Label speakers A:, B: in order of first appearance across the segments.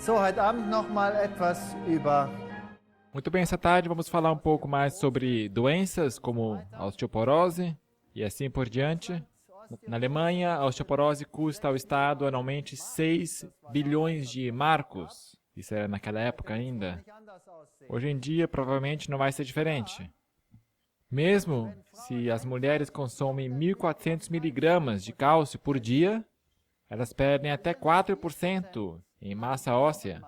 A: So, heute Abend noch mal etwas über
B: Muito bem, essa tarde vamos falar um pouco mais sobre doenças como a osteoporose e assim por diante. Na Alemanha, a osteoporose custa ao Estado anualmente 6 bilhões de marcos. Isso era naquela época ainda. Hoje em dia, provavelmente não vai ser diferente. Mesmo se as mulheres consomem 1.400 miligramas de cálcio por dia, elas perdem até 4% em massa óssea,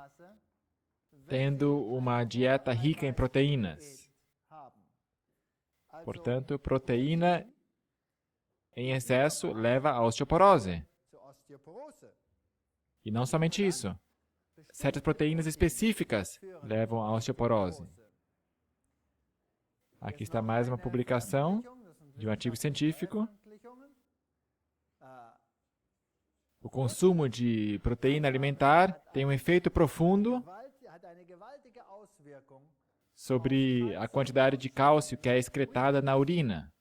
B: tendo uma dieta rica em proteínas. Portanto, proteína em excesso leva à osteoporose. E não somente isso. Certas proteínas específicas levam à osteoporose. Aqui está mais uma publicação de um artigo científico. O consumo de proteína alimentar tem um efeito profundo sobre a quantidade de cálcio que é excretada na urina.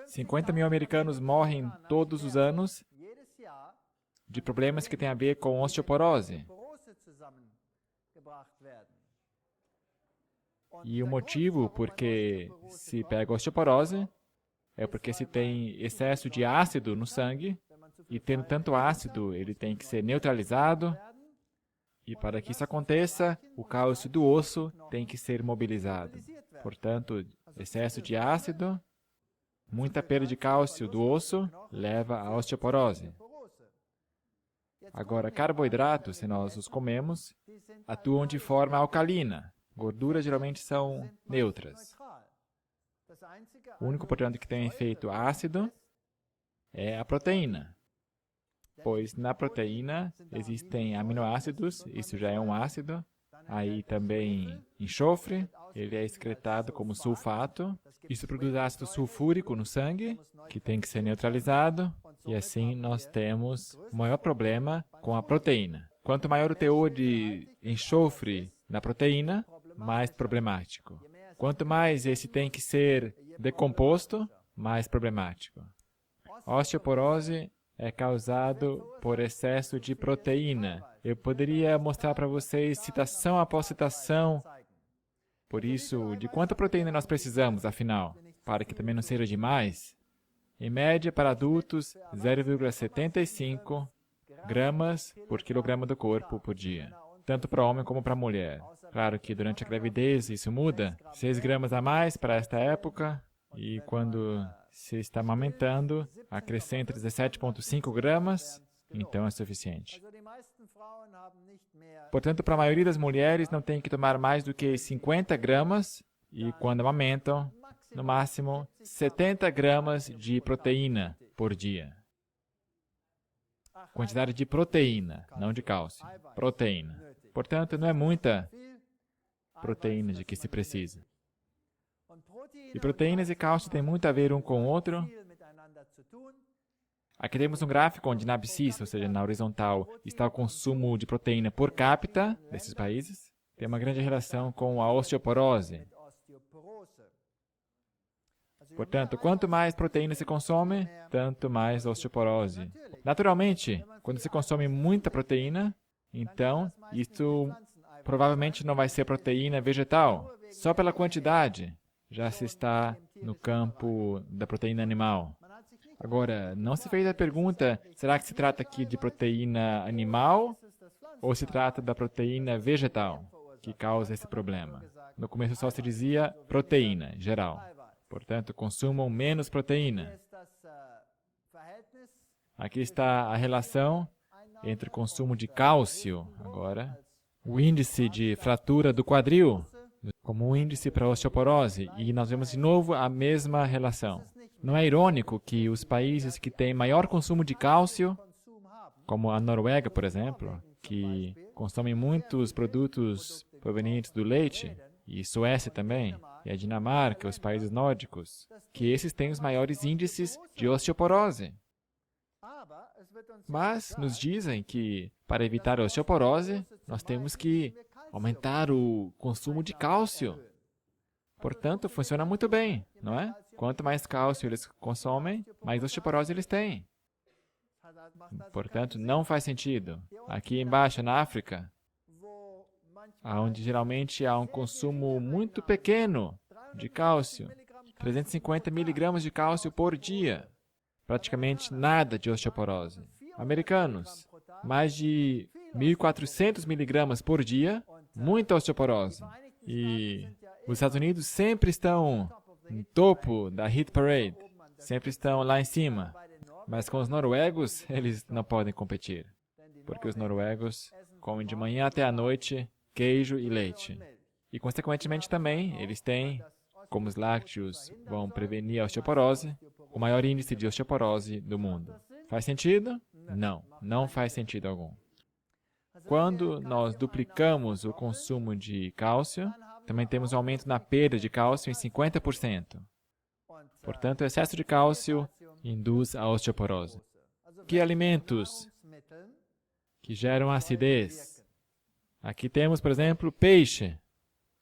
B: 50 mil americanos morrem todos os anos de problemas que têm a ver com osteoporose. E o motivo por que se pega osteoporose é porque se tem excesso de ácido no sangue, e tendo tanto ácido, ele tem que ser neutralizado, e para que isso aconteça, o cálcio do osso tem que ser mobilizado. Portanto, excesso de ácido, muita perda de cálcio do osso, leva à osteoporose. Agora, carboidratos, se nós os comemos, atuam de forma alcalina. Gorduras geralmente são neutras. O único, portanto, que tem efeito ácido é a proteína, pois na proteína existem aminoácidos, isso já é um ácido, aí também enxofre, ele é excretado como sulfato, isso produz ácido sulfúrico no sangue, que tem que ser neutralizado, e assim nós temos o maior problema com a proteína. Quanto maior o teor de enxofre na proteína, mais problemático. Quanto mais esse tem que ser decomposto, mais problemático. A osteoporose é causado por excesso de proteína. Eu poderia mostrar para vocês citação após citação. Por isso, de quanta proteína nós precisamos, afinal? Para que também não seja demais. Em média, para adultos, 0,75 gramas por quilograma do corpo por dia. Tanto para homem como para mulher. Claro que durante a gravidez isso muda. 6 gramas a mais para esta época. E quando se está amamentando, acrescenta 17,5 gramas, então é suficiente. Portanto, para a maioria das mulheres, não tem que tomar mais do que 50 gramas, e quando amamentam, no máximo 70 gramas de proteína por dia. Quantidade de proteína, não de cálcio. Proteína. Portanto, não é muita proteína de que se precisa. E proteínas e cálcio têm muito a ver um com o outro. Aqui temos um gráfico onde na abscissa, ou seja, na horizontal, está o consumo de proteína por capita desses países. Tem uma grande relação com a osteoporose. Portanto, quanto mais proteína se consome, tanto mais osteoporose. Naturalmente, quando se consome muita proteína, então, isso provavelmente não vai ser proteína vegetal. Só pela quantidade já se está no campo da proteína animal. Agora, não se fez a pergunta, será que se trata aqui de proteína animal ou se trata da proteína vegetal que causa esse problema? No começo só se dizia proteína, geral. Portanto, consumam menos proteína. Aqui está a relação entre o consumo de cálcio, agora, o índice de fratura do quadril. como um índice para osteoporose, e nós vemos de novo a mesma relação. Não é irônico que os países que têm maior consumo de cálcio, como a Noruega, por exemplo, que consomem muitos produtos provenientes do leite, e Suécia também, e a Dinamarca, os países nórdicos, que esses têm os maiores índices de osteoporose. Mas nos dizem que, para evitar a osteoporose, nós temos que aumentar o consumo de cálcio. Portanto, funciona muito bem, não é? Quanto mais cálcio eles consomem, mais osteoporose eles têm. Portanto, não faz sentido. Aqui embaixo, na África, onde geralmente há um consumo muito pequeno de cálcio, 350 miligramas de cálcio por dia, praticamente nada de osteoporose. Americanos, mais de 1.400 miligramas por dia, muita osteoporose. E os Estados Unidos sempre estão no topo da hit parade, sempre estão lá em cima. Mas com os noruegos, eles não podem competir, porque os noruegos comem de manhã até à noite queijo e leite. E, consequentemente, também, eles têm, como os lácteos vão prevenir a osteoporose, o maior índice de osteoporose do mundo. Faz sentido? Não, não faz sentido algum. Quando nós duplicamos o consumo de cálcio, também temos um aumento na perda de cálcio em 50%. Portanto, o excesso de cálcio induz a osteoporose. Que alimentos que geram acidez? Aqui temos, por exemplo, peixe.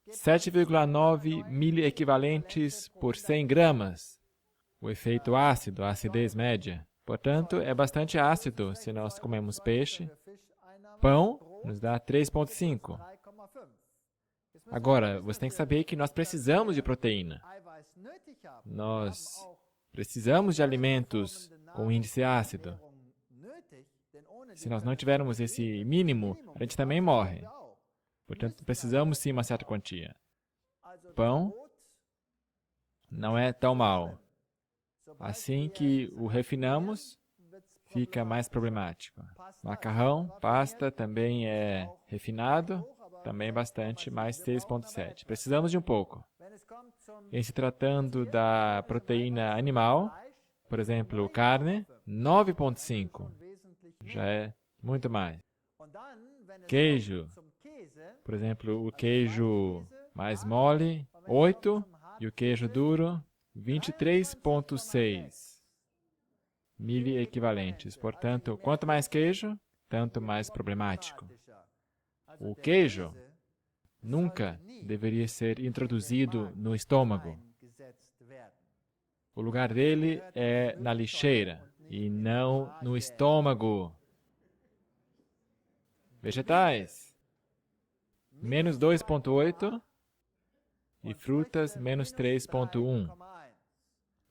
B: 7,9 miliequivalentes por 100 gramas. O efeito ácido, a acidez média. Portanto, é bastante ácido se nós comemos peixe. Pão nos dá 3,5. Agora, você tem que saber que nós precisamos de proteína. Nós precisamos de alimentos com índice ácido. Se nós não tivermos esse mínimo, a gente também morre. Portanto, precisamos sim uma certa quantia. Pão não é tão mal. Assim que o refinamos, fica mais problemático. Macarrão, pasta também é refinado, também bastante, mais 6,7. Precisamos de um pouco. Em se tratando da proteína animal, por exemplo, carne, 9,5. Já é muito mais. Queijo, por exemplo, o queijo mais mole, 8, e o queijo duro, 23,6 miliequivalentes. Portanto, quanto mais queijo, tanto mais problemático. O queijo nunca deveria ser introduzido no estômago. O lugar dele é na lixeira e não no estômago. Vegetais, menos 2,8 e frutas, menos 3,1.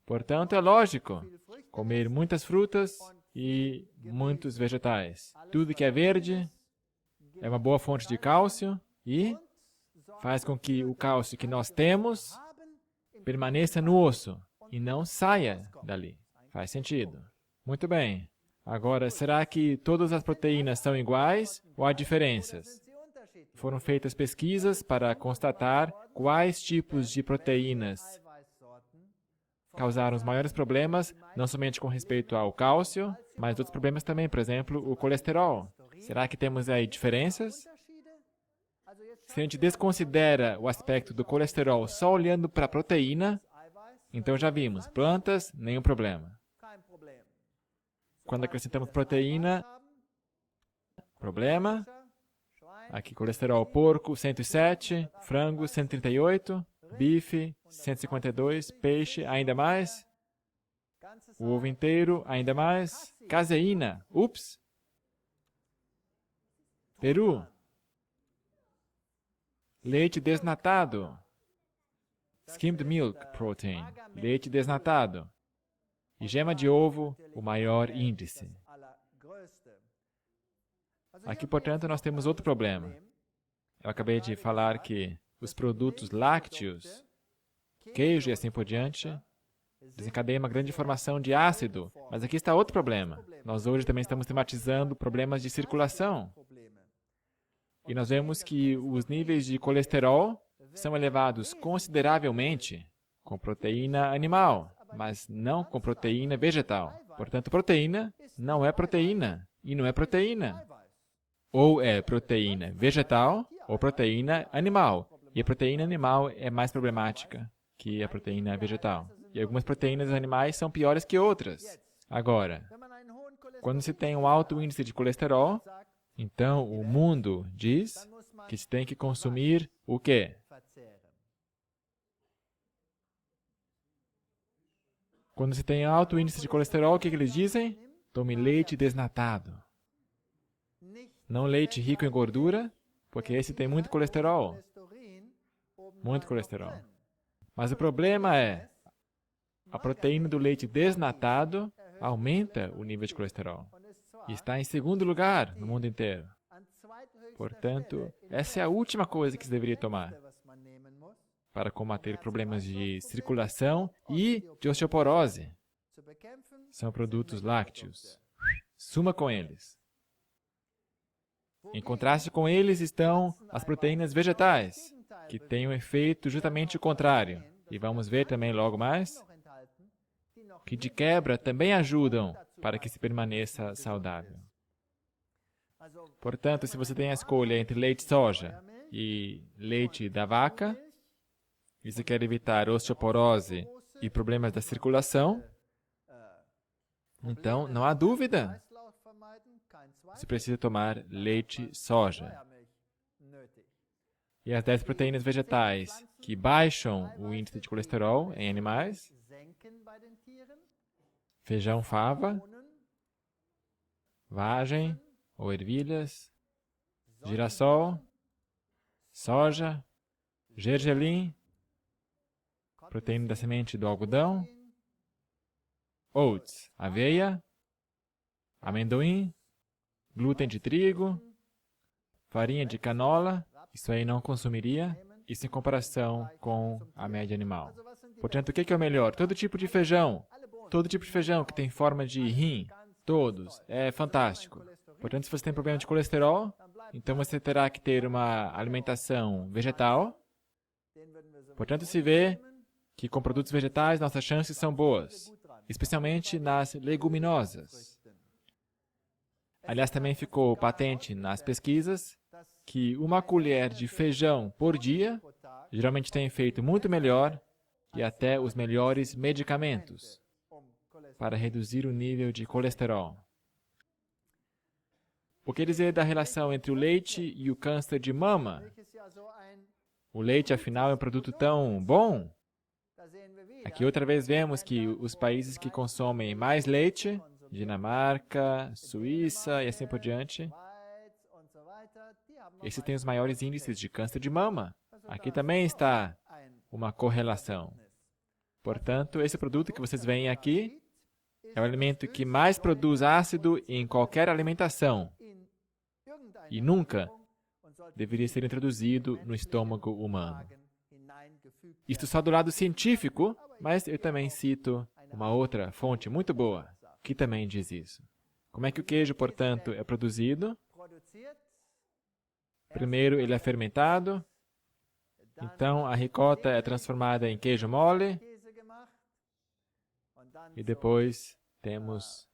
B: Portanto, é lógico comer muitas frutas e muitos vegetais. Tudo que é verde é uma boa fonte de cálcio e faz com que o cálcio que nós temos permaneça no osso e não saia dali. Faz sentido. Muito bem. Agora, será que todas as proteínas são iguais ou há diferenças? Foram feitas pesquisas para constatar quais tipos de proteínas causaram os maiores problemas, não somente com respeito ao cálcio, mas outros problemas também, por exemplo, o colesterol. Será que temos aí diferenças? Se a gente desconsidera o aspecto do colesterol só olhando para a proteína, então já vimos, plantas, nenhum problema. Quando acrescentamos proteína, problema. Aqui colesterol porco, 107, frango, 138, bife, 152, peixe, ainda mais. O ovo inteiro, ainda mais. Caseína, ups. Peru. Leite desnatado. Skimmed milk protein, leite desnatado. E gema de ovo, o maior índice. Aqui, portanto, nós temos outro problema. Eu acabei de falar que os produtos lácteos, queijo e assim por diante, desencadeiam uma grande formação de ácido. Mas aqui está outro problema. Nós hoje também estamos tematizando problemas de circulação. E nós vemos que os níveis de colesterol são elevados consideravelmente com proteína animal, mas não com proteína vegetal. Portanto, proteína não é proteína e não é proteína. Ou é proteína vegetal ou proteína animal. E a proteína animal é mais problemática que a proteína vegetal. E algumas proteínas animais são piores que outras. Agora, quando se tem um alto índice de colesterol, então o mundo diz que se tem que consumir o quê? Quando se tem alto índice de colesterol, o que eles dizem? Tome leite desnatado. Não leite rico em gordura, porque esse tem muito colesterol. Muito colesterol. Mas o problema é, a proteína do leite desnatado aumenta o nível de colesterol. E está em segundo lugar no mundo inteiro. Portanto, essa é a última coisa que se deveria tomar para combater problemas de circulação e de osteoporose. São produtos lácteos. Suma com eles. Em contraste com eles estão as proteínas vegetais, que têm um efeito justamente o contrário. E vamos ver também logo mais que, de quebra, também ajudam para que se permaneça saudável. Portanto, se você tem a escolha entre leite de soja e leite da vaca, e você quer evitar osteoporose e problemas da circulação, então não há dúvida. Você precisa tomar leite soja. E as 10 proteínas vegetais que baixam o índice de colesterol em animais: feijão fava, vagem ou ervilhas, girassol, soja, gergelim, proteína da semente do algodão, oats, aveia, amendoim, glúten de trigo, farinha de canola. Isso aí não consumiria, isso em comparação com a média animal. Portanto, o que é o melhor? Todo tipo de feijão que tem forma de rim, todos, é fantástico. Portanto, se você tem problema de colesterol, então você terá que ter uma alimentação vegetal. Portanto, se vê que com produtos vegetais nossas chances são boas, especialmente nas leguminosas. Aliás, também ficou patente nas pesquisas que uma colher de feijão por dia geralmente tem efeito muito melhor que até os melhores medicamentos para reduzir o nível de colesterol. O que dizer da relação entre o leite e o câncer de mama? O leite, afinal, é um produto tão bom? Aqui outra vez vemos que os países que consomem mais leite, Dinamarca, Suíça e assim por diante, esses têm os maiores índices de câncer de mama. Aqui também está uma correlação. Portanto, esse produto que vocês veem aqui é o alimento que mais produz ácido em qualquer alimentação e nunca deveria ser introduzido no estômago humano. Isto só do lado científico, mas eu também cito uma outra fonte muito boa, que também diz isso. Como é que o queijo, portanto, é produzido? Primeiro, ele é fermentado, então a ricota é transformada em queijo mole, e depois temos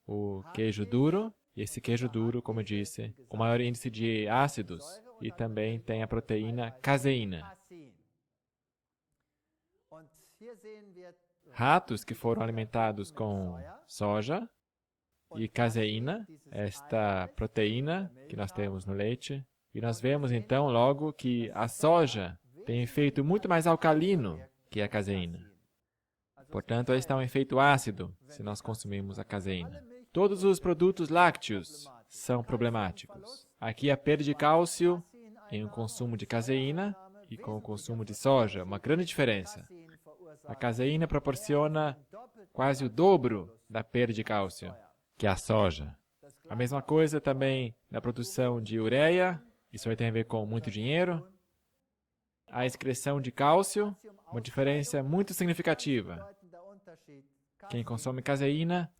B: o queijo duro. E esse queijo duro, como eu disse, o maior índice de ácidos, e também tem a proteína caseína. Ratos que foram alimentados com soja e caseína, esta proteína que nós temos no leite. E nós vemos então logo que a soja tem efeito muito mais alcalino que a caseína. Portanto, aí está um efeito ácido se nós consumirmos a caseína. Todos os produtos lácteos são problemáticos. Aqui a perda de cálcio em um consumo de caseína e com o consumo de soja, uma grande diferença. A caseína proporciona quase o dobro da perda de cálcio que a soja. A mesma coisa também na produção de ureia, isso aí tem a ver com muito dinheiro. A excreção de cálcio, uma diferença muito significativa. Quem consome caseína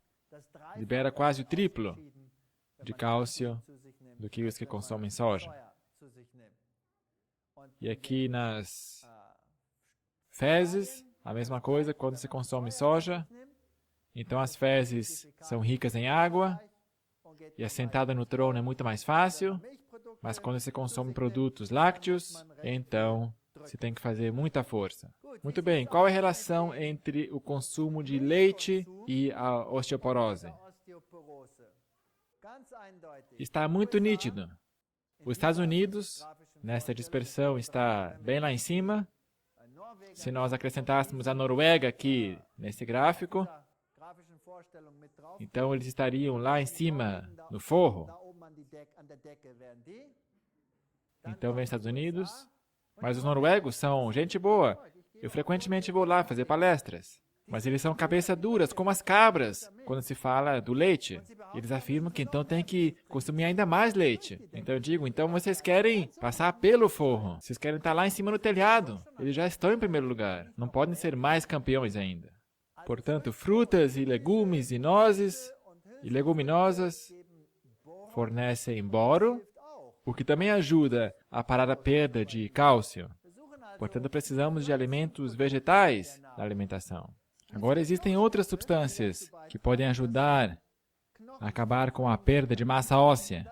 B: libera quase o triplo de cálcio do que os que consomem soja. E aqui nas fezes, a mesma coisa quando se consome soja. Então as fezes são ricas em água e a sentada no trono é muito mais fácil, mas quando se consome produtos lácteos, então se tem que fazer muita força. Muito bem, qual é a relação entre o consumo de leite e a osteoporose? Está muito nítido. Os Estados Unidos, nessa dispersão, está bem lá em cima. Se nós acrescentássemos a Noruega aqui nesse gráfico, então eles estariam lá em cima, no forro. Então vem Estados Unidos, mas os noruegos são gente boa. Eu frequentemente vou lá fazer palestras, mas eles são cabeça duras, como as cabras, quando se fala do leite. Eles afirmam que então tem que consumir ainda mais leite. Então eu digo, então vocês querem passar pelo forro, vocês querem estar lá em cima no telhado. Eles já estão em primeiro lugar, não podem ser mais campeões ainda. Portanto, frutas e legumes e nozes e leguminosas fornecem boro, o que também ajuda a parar a perda de cálcio. Portanto, precisamos de alimentos vegetais na alimentação. Agora, existem outras substâncias que podem ajudar a acabar com a perda de massa óssea.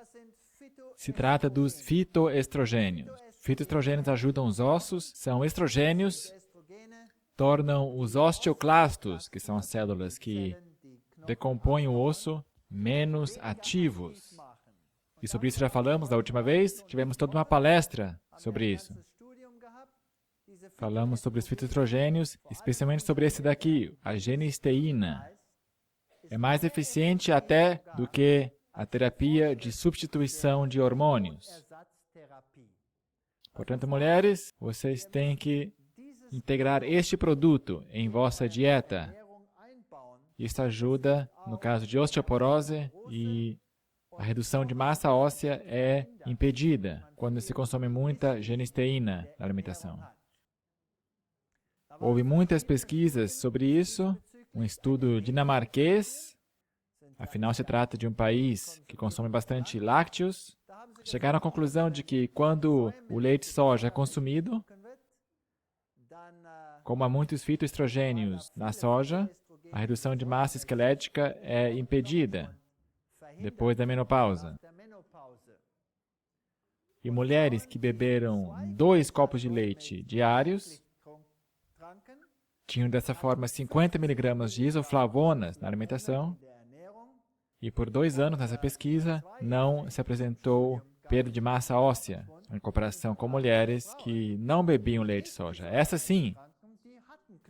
B: Se trata dos fitoestrogênios. Fitoestrogênios ajudam os ossos, são estrogênios, tornam os osteoclastos, que são as células que decompõem o osso, menos ativos. E sobre isso já falamos da última vez, tivemos toda uma palestra sobre isso. Falamos sobre os fitoestrogênios, especialmente sobre esse daqui, a genisteína. É mais eficiente até do que a terapia de substituição de hormônios. Portanto, mulheres, vocês têm que integrar este produto em vossa dieta. Isso ajuda no caso de osteoporose e a redução de massa óssea é impedida quando se consome muita genisteína na alimentação. Houve muitas pesquisas sobre isso, um estudo dinamarquês, afinal se trata de um país que consome bastante lácteos, chegaram à conclusão de que quando o leite soja é consumido, como há muitos fitoestrogênios na soja, a redução de massa esquelética é impedida depois da menopausa. E mulheres que beberam 2 copos de leite diários tinham dessa forma 50 mg de isoflavonas na alimentação e por 2 anos nessa pesquisa não se apresentou perda de massa óssea em comparação com mulheres que não bebiam leite de soja. Essas sim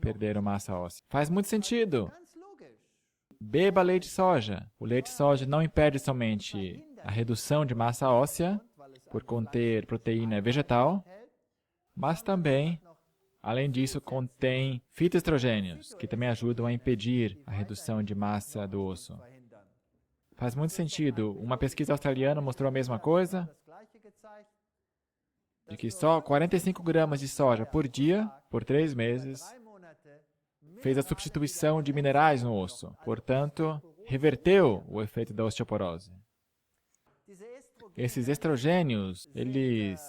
B: perderam massa óssea. Faz muito sentido. Beba leite de soja. O leite de soja não impede somente a redução de massa óssea por conter proteína vegetal, mas também, além disso, contém fitoestrogênios, que também ajudam a impedir a redução de massa do osso. Faz muito sentido. Uma pesquisa australiana mostrou a mesma coisa, de que só 45 gramas de soja por dia, por 3 meses, fez a substituição de minerais no osso. Portanto, reverteu o efeito da osteoporose. Esses estrogênios, eles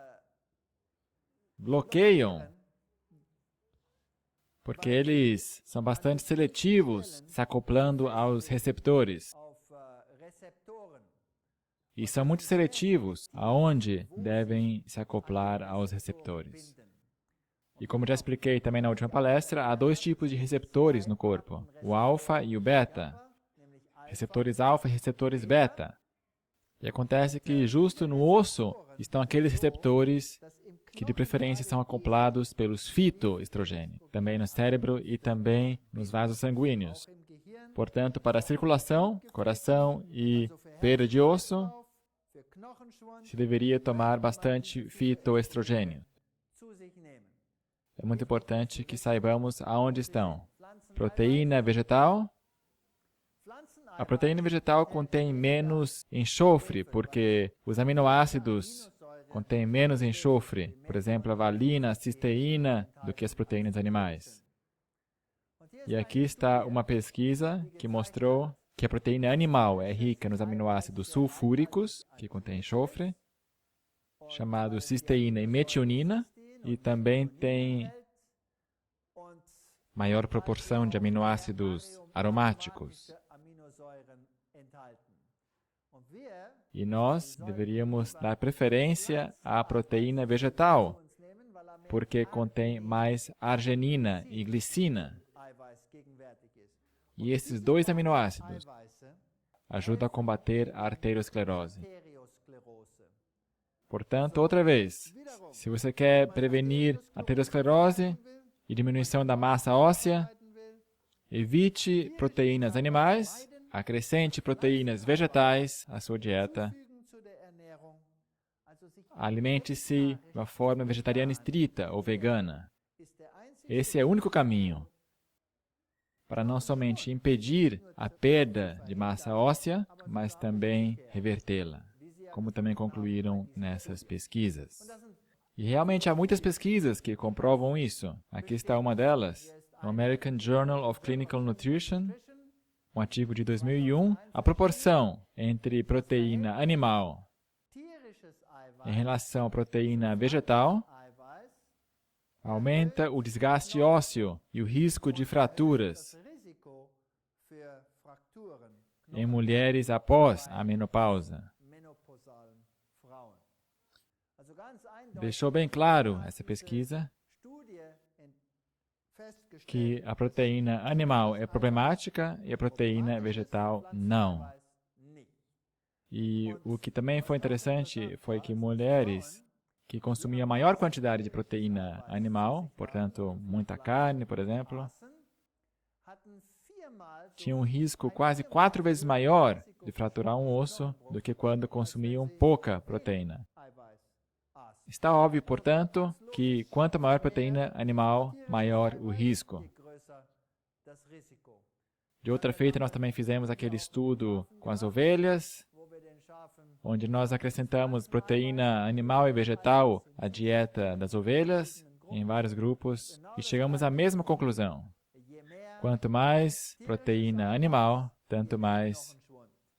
B: bloqueiam, porque eles são bastante seletivos, se acoplando aos receptores. E são muito seletivos aonde devem se acoplar aos receptores. E como já expliquei também na última palestra, há 2 tipos de receptores no corpo, o alfa e o beta. Receptores alfa e receptores beta. E acontece que justo no osso estão aqueles receptores que de preferência são acoplados pelos fitoestrogênios, também no cérebro e também nos vasos sanguíneos. Portanto, para a circulação, coração e perda de osso, se deveria tomar bastante fitoestrogênio. É muito importante que saibamos aonde estão. Proteína vegetal. A proteína vegetal contém menos enxofre, porque os aminoácidos contêm menos enxofre, por exemplo, a valina, a cisteína, do que as proteínas animais. E aqui está uma pesquisa que mostrou que a proteína animal é rica nos aminoácidos sulfúricos, que contém enxofre, chamados cisteína e metionina, e também tem maior proporção de aminoácidos aromáticos. E nós deveríamos dar preferência à proteína vegetal, porque contém mais arginina e glicina. E esses dois aminoácidos ajudam a combater a arteriosclerose. Portanto, outra vez, se você quer prevenir a arteriosclerose e diminuição da massa óssea, evite proteínas animais, acrescente proteínas vegetais à sua dieta. Alimente-se de uma forma vegetariana estrita ou vegana. Esse é o único caminho para não somente impedir a perda de massa óssea, mas também revertê-la, como também concluíram nessas pesquisas. E realmente há muitas pesquisas que comprovam isso. Aqui está uma delas, no American Journal of Clinical Nutrition, um artigo de 2001, a proporção entre proteína animal em relação à proteína vegetal aumenta o desgaste ósseo e o risco de fraturas em mulheres após a menopausa. Deixou bem claro essa pesquisa que a proteína animal é problemática e a proteína vegetal não. E o que também foi interessante foi que mulheres que consumiam maior quantidade de proteína animal, portanto, muita carne, por exemplo, tinham um risco quase 4 vezes maior de fraturar um osso do que quando consumiam pouca proteína. Está óbvio, portanto, que quanto maior a proteína animal, maior o risco. De outra feita, nós também fizemos aquele estudo com as ovelhas, onde nós acrescentamos proteína animal e vegetal à dieta das ovelhas, em vários grupos, e chegamos à mesma conclusão. Quanto mais proteína animal, tanto mais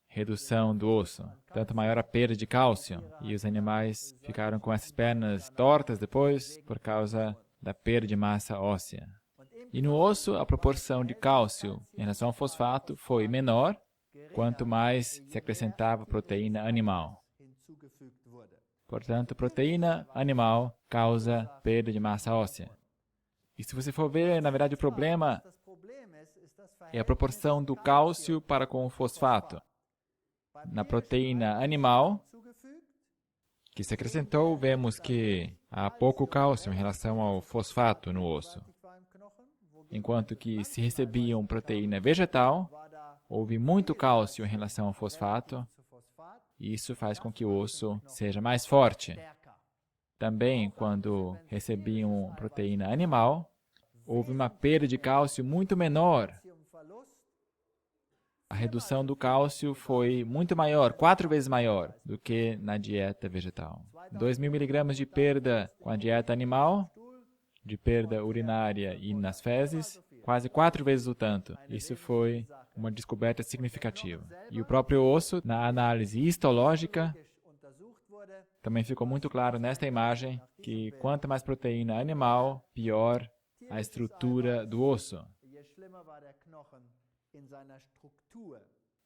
B: redução do osso, tanto maior a perda de cálcio. E os animais ficaram com essas pernas tortas depois, por causa da perda de massa óssea. E no osso, a proporção de cálcio em relação ao fosfato foi menor, quanto mais se acrescentava proteína animal. Portanto, proteína animal causa perda de massa óssea. E se você for ver, na verdade, o problema é a proporção do cálcio para com o fosfato. Na proteína animal que se acrescentou, vemos que há pouco cálcio em relação ao fosfato no osso. Enquanto que se recebiam proteína vegetal, houve muito cálcio em relação ao fosfato, e isso faz com que o osso seja mais forte. Também, quando recebiam proteína animal, houve uma perda de cálcio muito menor. A redução do cálcio foi muito maior, 4 vezes maior do que na dieta vegetal. 2.000 miligramas de perda com a dieta animal, de perda urinária e nas fezes, quase 4 vezes o tanto. Isso foi uma descoberta significativa. E o próprio osso, na análise histológica, também ficou muito claro nesta imagem que quanto mais proteína animal, pior a estrutura do osso.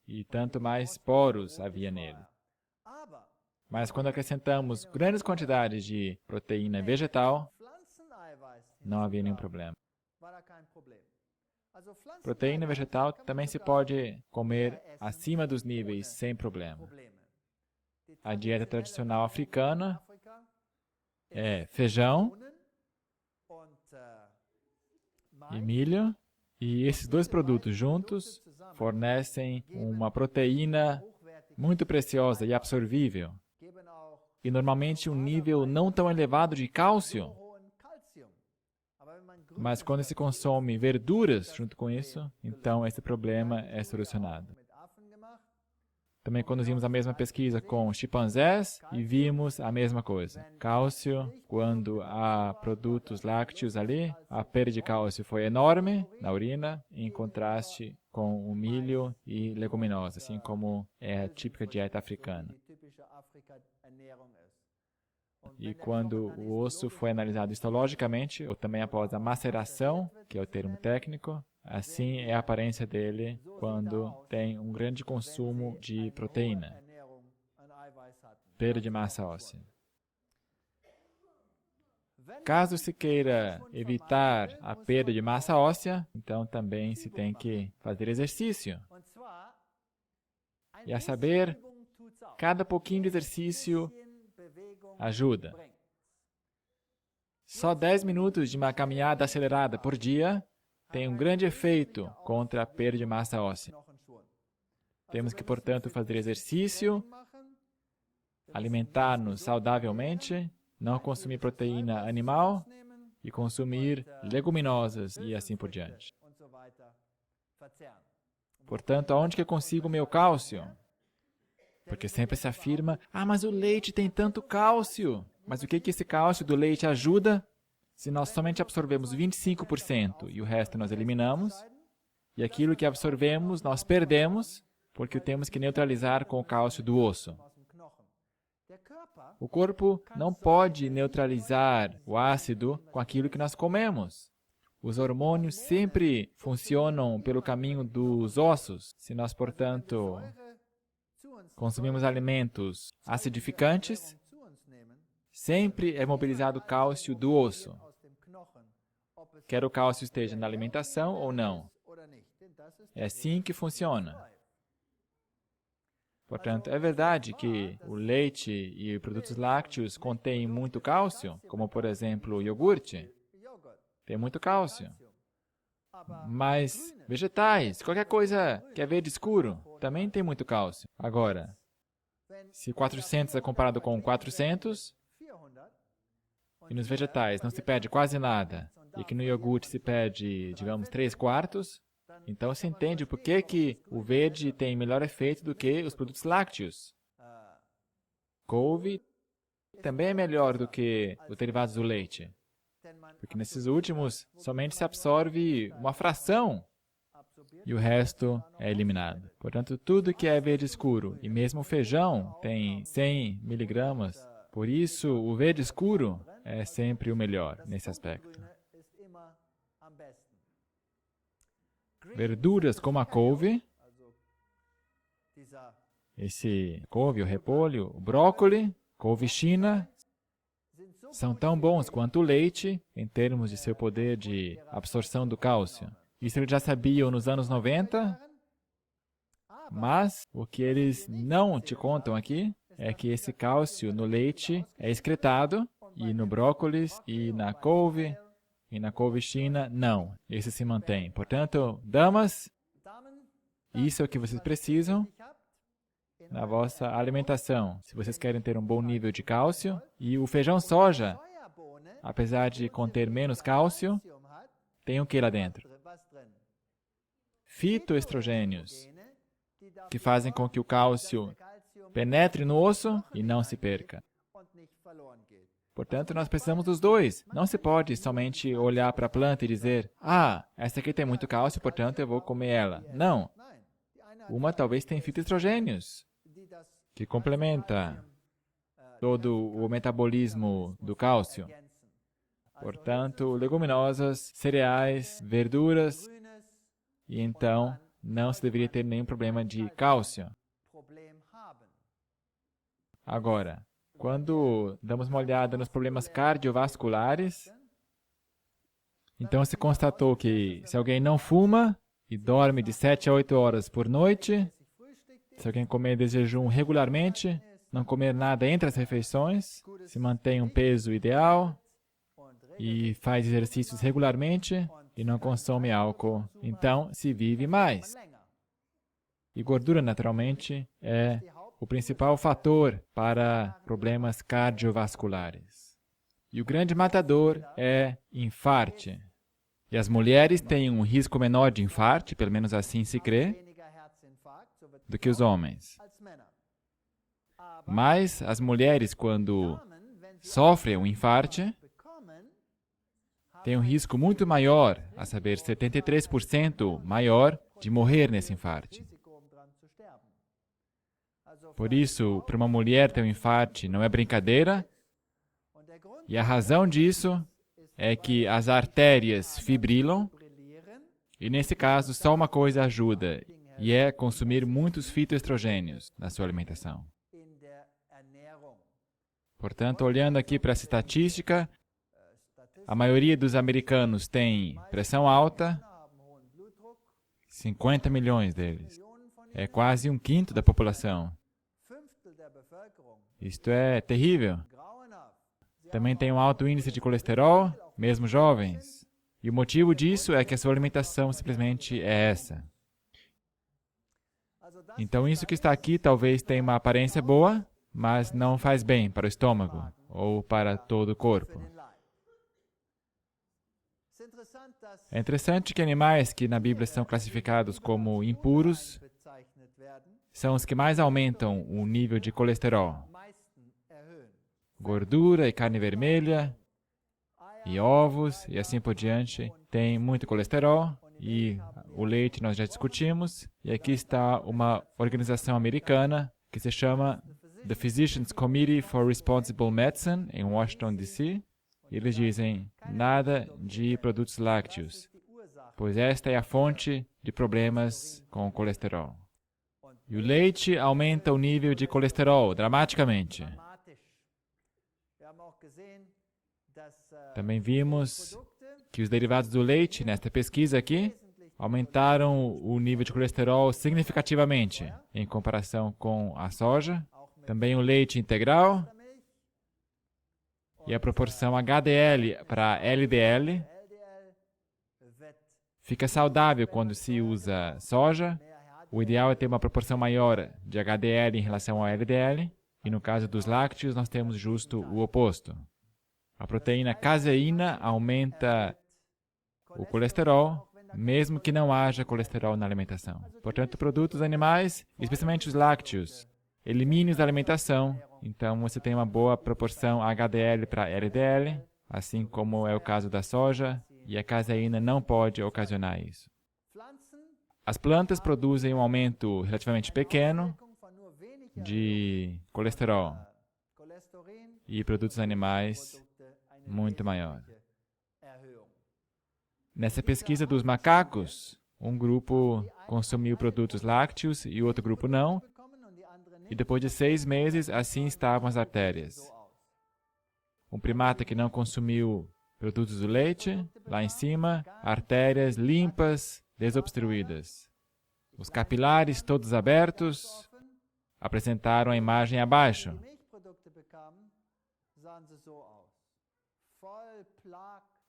B: E tanto mais poros havia nele. Mas quando acrescentamos grandes quantidades de proteína vegetal, não havia nenhum problema. Proteína vegetal também se pode comer acima dos níveis sem problema. A dieta tradicional africana é feijão e milho, e esses dois produtos juntos fornecem uma proteína muito preciosa e absorvível, e normalmente um nível não tão elevado de cálcio. Mas quando se consome verduras junto com isso, então esse problema é solucionado. Também conduzimos a mesma pesquisa com chimpanzés e vimos a mesma coisa. Cálcio, quando há produtos lácteos ali, a perda de cálcio foi enorme na urina, em contraste com o milho e leguminosas, assim como é a típica dieta africana. E quando o osso foi analisado histologicamente, ou também após a maceração, que é o termo técnico, assim é a aparência dele quando tem um grande consumo de proteína, perda de massa óssea. Caso se queira evitar a perda de massa óssea, então também se tem que fazer exercício. E a saber, cada pouquinho de exercício ajuda. Só 10 minutos de uma caminhada acelerada por dia tem um grande efeito contra a perda de massa óssea. Temos que, portanto, fazer exercício, alimentar-nos saudavelmente, não consumir proteína animal e consumir leguminosas e assim por diante. Portanto, aonde que eu consigo o meu cálcio? Porque sempre se afirma, mas o leite tem tanto cálcio. Mas o que esse cálcio do leite ajuda? Se nós somente absorvemos 25% e o resto nós eliminamos, e aquilo que absorvemos nós perdemos, porque temos que neutralizar com o cálcio do osso. O corpo não pode neutralizar o ácido com aquilo que nós comemos. Os hormônios sempre funcionam pelo caminho dos ossos. Se nós, portanto, consumimos alimentos acidificantes, sempre é mobilizado o cálcio do osso. Quer o cálcio esteja na alimentação ou não. É assim que funciona. Portanto, é verdade que o leite e produtos lácteos contêm muito cálcio, como, por exemplo, o iogurte. Tem muito cálcio. Mas vegetais, qualquer coisa que é verde escuro, também tem muito cálcio. Agora, se 400 é comparado com 400, e nos vegetais não se perde quase nada, e que no iogurte se perde, digamos, 3/4, então se entende por que o verde tem melhor efeito do que os produtos lácteos. Couve também é melhor do que os derivados do leite, porque nesses últimos somente se absorve uma fração e o resto é eliminado. Portanto, tudo que é verde escuro, e mesmo o feijão, tem 100 miligramas. Por isso, o verde escuro é sempre o melhor nesse aspecto. Verduras como a couve, esse couve, o repolho, o brócoli, couve china, são tão bons quanto o leite em termos de seu poder de absorção do cálcio. Isso eles já sabiam nos anos 90, mas o que eles não te contam aqui é que esse cálcio no leite é excretado e no brócolis e na couve china, não. Esse se mantém. Portanto, damas, isso é o que vocês precisam na vossa alimentação, se vocês querem ter um bom nível de cálcio. E o feijão soja, apesar de conter menos cálcio, tem o que lá dentro? Fitoestrogênios, que fazem com que o cálcio penetre no osso e não se perca. Portanto, nós precisamos dos dois. Não se pode somente olhar para a planta e dizer, essa aqui tem muito cálcio, portanto eu vou comer ela. Não. Uma talvez tenha fitoestrogênios, que complementa todo o metabolismo do cálcio. Portanto, leguminosas, cereais, verduras, e então não se deveria ter nenhum problema de cálcio. Agora, quando damos uma olhada nos problemas cardiovasculares, então se constatou que se alguém não fuma e dorme de 7 a 8 horas por noite, se alguém comer de jejum regularmente, não comer nada entre as refeições, se mantém um peso ideal e faz exercícios regularmente e não consome álcool, então se vive mais. E gordura, naturalmente, é o principal fator para problemas cardiovasculares. E o grande matador é infarte. E as mulheres têm um risco menor de infarte, pelo menos assim se crê, do que os homens. Mas as mulheres, quando sofrem um infarte, têm um risco muito maior, a saber, 73% maior, de morrer nesse infarte. Por isso, para uma mulher ter um infarte não é brincadeira, E a razão disso é que as artérias fibrilam, e nesse caso só uma coisa ajuda, e é consumir muitos fitoestrogênios na sua alimentação. Portanto, olhando aqui para essa estatística, a maioria dos americanos tem pressão alta, 50 milhões deles. É quase um quinto da população. Isto é terrível. Também tem um alto índice de colesterol, mesmo jovens. E o motivo disso é que a sua alimentação simplesmente é essa. Então, isso que está aqui talvez tenha uma aparência boa, mas não faz bem para o estômago ou para todo o corpo. É interessante que animais que na Bíblia são classificados como impuros são os que mais aumentam o nível de colesterol. Gordura e carne vermelha, e ovos, e assim por diante, tem muito colesterol, e o leite nós já discutimos, e aqui está uma organização americana que se chama The Physicians Committee for Responsible Medicine, em Washington, D.C., e eles dizem, nada de produtos lácteos, pois esta é a fonte de problemas com o colesterol. E o leite aumenta o nível de colesterol dramaticamente. Também vimos que os derivados do leite, nesta pesquisa aqui, aumentaram o nível de colesterol significativamente em comparação com a soja. Também o leite integral e a proporção HDL para LDL fica saudável quando se usa soja. O ideal é ter uma proporção maior de HDL em relação ao LDL, e no caso dos lácteos nós temos justo o oposto. A proteína caseína aumenta o colesterol, mesmo que não haja colesterol na alimentação. Portanto, produtos animais, especialmente os lácteos, elimine-os da alimentação, então você tem uma boa proporção HDL para LDL, assim como é o caso da soja, e a caseína não pode ocasionar isso. As plantas produzem um aumento relativamente pequeno de colesterol e produtos animais muito maior. Nessa pesquisa dos macacos, um grupo consumiu produtos lácteos e outro grupo não, e depois de 6 meses, assim estavam as artérias. Um primata que não consumiu produtos do leite, lá em cima, artérias limpas, desobstruídas. Os capilares, todos abertos, apresentaram a imagem abaixo.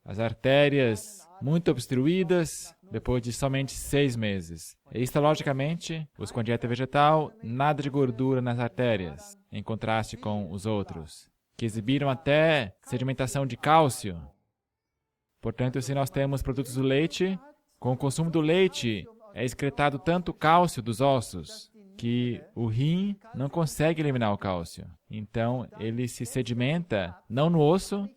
B: As artérias muito obstruídas depois de somente 6 meses. E histologicamente, os com dieta vegetal, nada de gordura nas artérias, em contraste com os outros, que exibiram até sedimentação de cálcio. Portanto, se nós temos produtos do leite, com o consumo do leite é excretado tanto cálcio dos ossos que o rim não consegue eliminar o cálcio. Então, ele se sedimenta não no osso,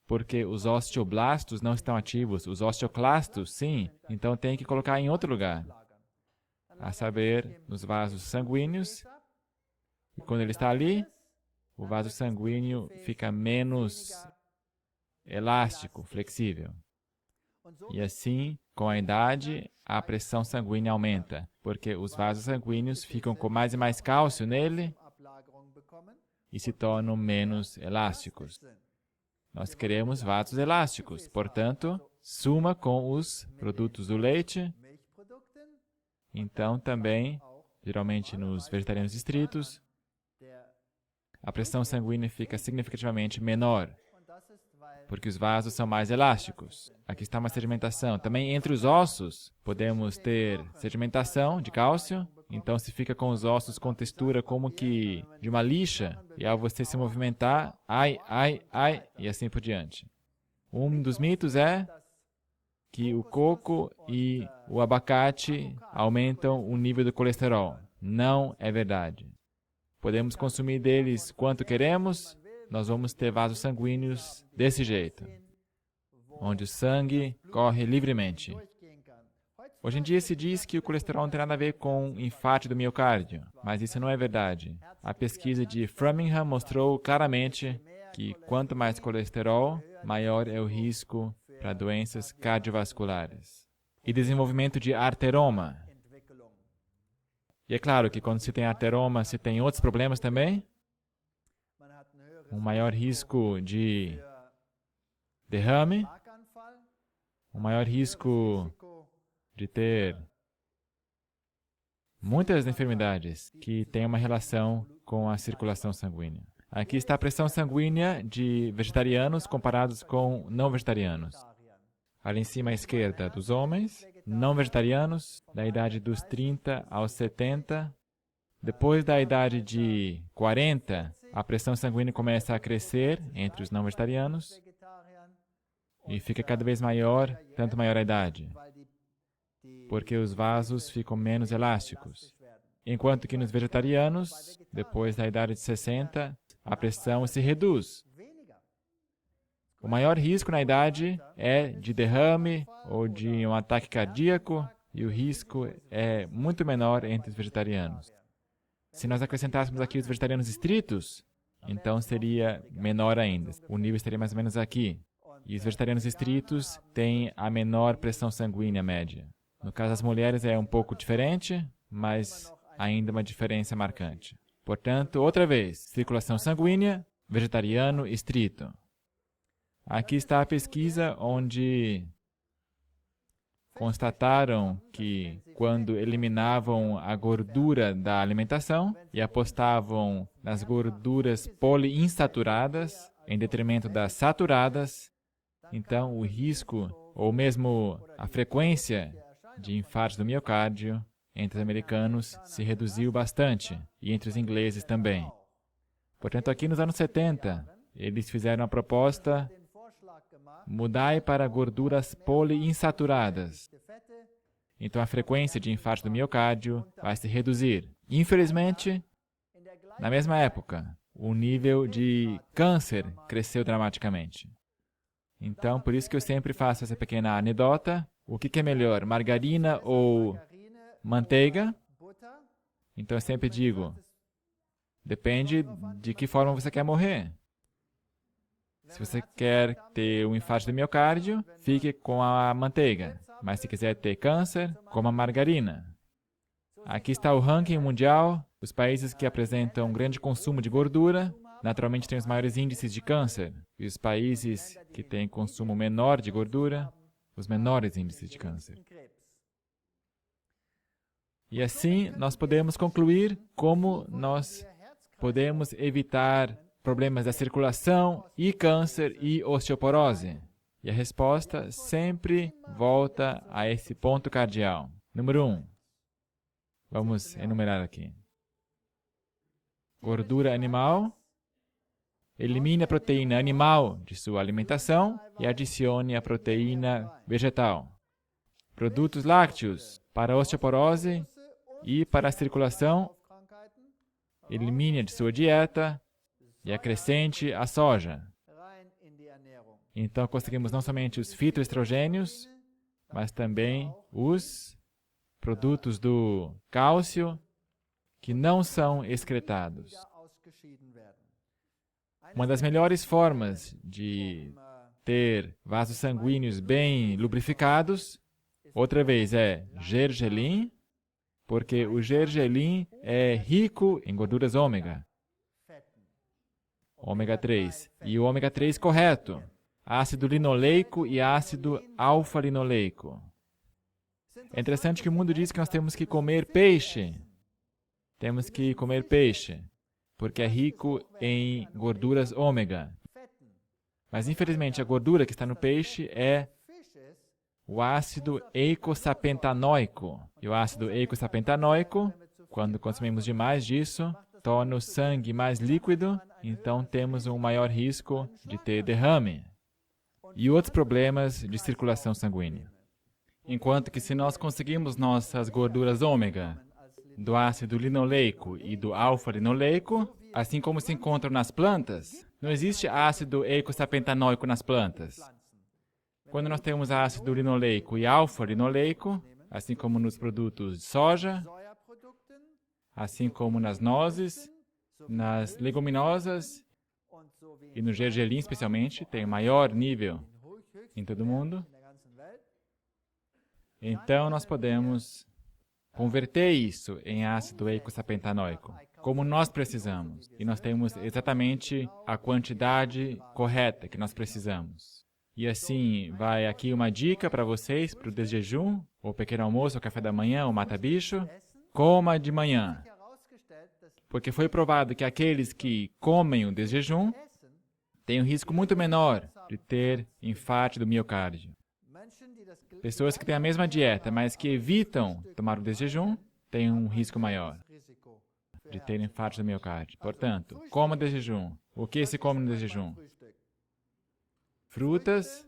B: porque os osteoblastos não estão ativos, os osteoclastos, sim, então tem que colocar em outro lugar, a saber, nos vasos sanguíneos. E quando ele está ali, o vaso sanguíneo fica menos elástico, flexível. E assim, com a idade, a pressão sanguínea aumenta, porque os vasos sanguíneos ficam com mais e mais cálcio nele e se tornam menos elásticos. Nós queremos vasos elásticos, portanto, suma com os produtos do leite. Então, também, geralmente nos vegetarianos estritos, a pressão sanguínea fica significativamente menor, porque os vasos são mais elásticos. Aqui está uma sedimentação. Também entre os ossos, podemos ter sedimentação de cálcio. Então, se fica com os ossos com textura como que de uma lixa, e ao você se movimentar, ai, e assim por diante. Um dos mitos é que o coco e o abacate aumentam o nível do colesterol. Não é verdade. Podemos consumir deles quanto queremos, nós vamos ter vasos sanguíneos desse jeito, onde o sangue corre livremente. Hoje em dia se diz que o colesterol não tem nada a ver com infarto do miocárdio, mas isso não é verdade. A pesquisa de Framingham mostrou claramente que quanto mais colesterol, maior é o risco para doenças cardiovasculares e desenvolvimento de arteroma. E é claro que quando se tem arteroma, se tem outros problemas também. Um maior risco de derrame, um maior risco de ter muitas enfermidades que têm uma relação com a circulação sanguínea. Aqui está a pressão sanguínea de vegetarianos comparados com não vegetarianos. Ali em cima à esquerda, dos homens, não vegetarianos, da idade dos 30 aos 70. Depois da idade de 40, a pressão sanguínea começa a crescer entre os não vegetarianos e fica cada vez maior, tanto maior a idade, porque os vasos ficam menos elásticos. Enquanto que nos vegetarianos, depois da idade de 60, a pressão se reduz. O maior risco na idade é de derrame ou de um ataque cardíaco e o risco é muito menor entre os vegetarianos. Se nós acrescentássemos aqui os vegetarianos estritos, então seria menor ainda. O nível estaria mais ou menos aqui. E os vegetarianos estritos têm a menor pressão sanguínea média. No caso das mulheres é um pouco diferente, mas ainda uma diferença marcante. Portanto, outra vez, circulação sanguínea, vegetariano estrito. Aqui está a pesquisa onde constataram que quando eliminavam a gordura da alimentação e apostavam nas gorduras poliinsaturadas em detrimento das saturadas, então o risco ou mesmo a frequência de infartos do miocárdio entre os americanos se reduziu bastante e entre os ingleses também. Portanto, aqui nos anos 70, eles fizeram a proposta: mudai para gorduras poliinsaturadas. Então a frequência de infarto do miocárdio vai se reduzir. Infelizmente, na mesma época, o nível de câncer cresceu dramaticamente. Então, por isso que eu sempre faço essa pequena anedota. O que é melhor, margarina ou manteiga? Então eu sempre digo, depende de que forma você quer morrer. Se você quer ter um infarto do miocárdio, fique com a manteiga. Mas se quiser ter câncer, coma a margarina. Aqui está o ranking mundial. Os países que apresentam um grande consumo de gordura, naturalmente têm os maiores índices de câncer. E os países que têm consumo menor de gordura, os menores índices de câncer. E assim, nós podemos concluir como nós podemos evitar problemas da circulação e câncer e osteoporose. E a resposta sempre volta a esse ponto cardial. Número 1. Vamos enumerar aqui. Gordura animal. Elimine a proteína animal de sua alimentação e adicione a proteína vegetal. Produtos lácteos para a osteoporose e para a circulação. Elimine de sua dieta e acrescente a soja. Então, conseguimos não somente os fitoestrogênios, mas também os produtos do cálcio que não são excretados. Uma das melhores formas de ter vasos sanguíneos bem lubrificados, outra vez, é gergelim, porque o gergelim é rico em gorduras ômega. Ômega 3. E o ômega 3 correto. Ácido linoleico e ácido alfa-linoleico. É interessante que o mundo diz que nós temos que comer peixe. Temos que comer peixe, porque é rico em gorduras ômega. Mas, infelizmente, a gordura que está no peixe é o ácido eicosapentanoico. E o ácido eicosapentanoico, quando consumimos demais disso, torna o sangue mais líquido, então temos um maior risco de ter derrame e outros problemas de circulação sanguínea. Enquanto que se nós conseguimos nossas gorduras ômega do ácido linoleico e do alfa-linoleico, assim como se encontram nas plantas, não existe ácido eicosapentanoico nas plantas. Quando nós temos ácido linoleico e alfa-linoleico, assim como nos produtos de soja, assim como nas nozes, nas leguminosas e no gergelim especialmente, tem o maior nível em todo mundo. Então, nós podemos converter isso em ácido eicosapentaenoico, como nós precisamos. E nós temos exatamente a quantidade correta que nós precisamos. E assim, vai aqui uma dica para vocês, para o desjejum, ou pequeno almoço, ou café da manhã, ou mata-bicho. Coma de manhã. Porque foi provado que aqueles que comem o desjejum têm um risco muito menor de ter infarto do miocárdio. Pessoas que têm a mesma dieta, mas que evitam tomar o desjejum, têm um risco maior de ter infarto do miocárdio. Portanto, coma desjejum. O que se come no desjejum? Frutas,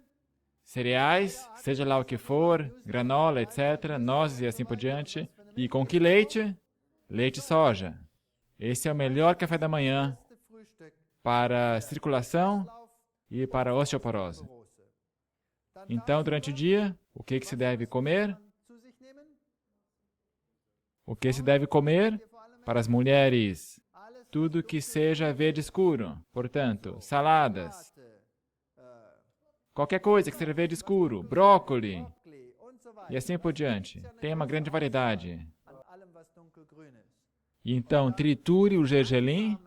B: cereais, seja lá o que for, granola, etc., nozes e assim por diante. E com que leite? Leite soja. Esse é o melhor café da manhã para circulação e para osteoporose. Então, durante o dia, o que se deve comer? O que se deve comer? Para as mulheres, tudo que seja verde escuro. Portanto, saladas, qualquer coisa que seja verde escuro, brócoli, e assim por diante. Tem uma grande variedade. E então, triture o gergelim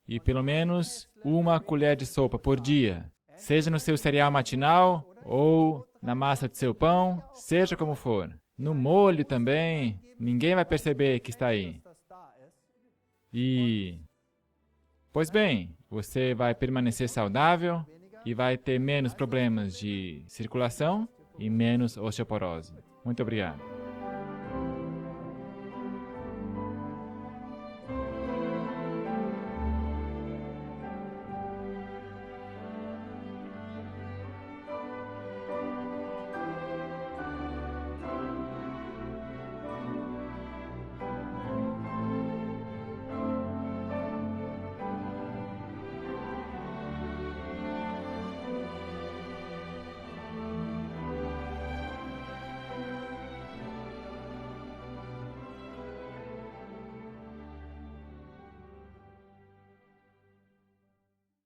B: e pelo menos uma colher de sopa por dia. Seja no seu cereal matinal ou na massa de seu pão, seja como for. No molho também, ninguém vai perceber que está aí. E, pois bem, você vai permanecer saudável e vai ter menos problemas de circulação e menos osteoporose. Muito obrigado.